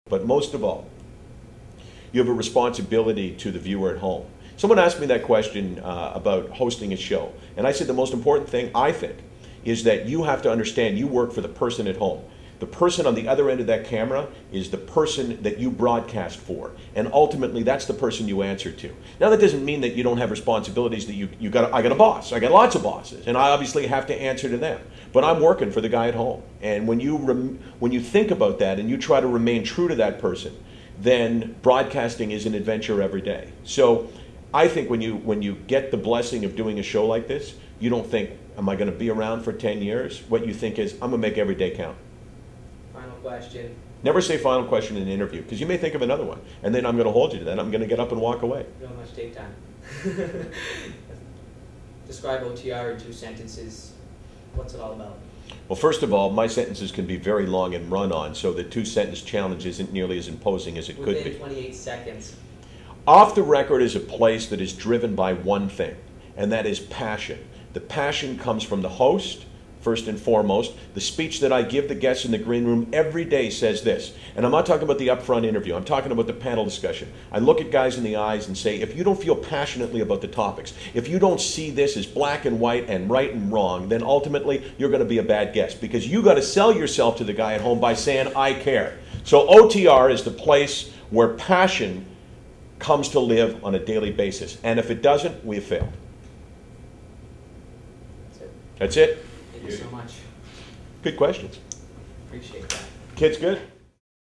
But most of all, you have a responsibility to the viewer at home. Someone asked me that question about hosting a show, and I said the most important thing, I think, is that you have to understand you work for the person at home. The person on the other end of that camera is the person that you broadcast for, and ultimately that's the person you answer to. Now that doesn't mean that you don't have responsibilities that I got a boss, I got lots of bosses, and I obviously have to answer to them. But I'm working for the guy at home, and when you think about that and you try to remain true to that person, then broadcasting is an adventure every day. So I think when you get the blessing of doing a show like this, you don't think, am I going to be around for 10 years? What you think is, I'm going to make every day count. Final question. Never say final question in an interview, because you may think of another one, and then I'm going to hold you to that. I'm going to get up and walk away. You don't have much tape time. Describe OTR in 2 sentences. What's it all about? Well, first of all, my sentences can be very long and run on, so the 2-sentence challenge isn't nearly as imposing as it could be. Within 28 seconds. Off the Record is a place that is driven by one thing, and that is passion. The passion comes from the host, first and foremost. The speech that I give the guests in the green room every day says this, and I'm not talking about the upfront interview, I'm talking about the panel discussion. I look at guys in the eyes and say, if you don't feel passionately about the topics, if you don't see this as black and white and right and wrong, then ultimately you're going to be a bad guest, because you got to sell yourself to the guy at home by saying, I care. So OTR is the place where passion comes to live on a daily basis, and if it doesn't, we have failed. That's it. That's it? Thank you so much. Good questions. Appreciate that. Kids good?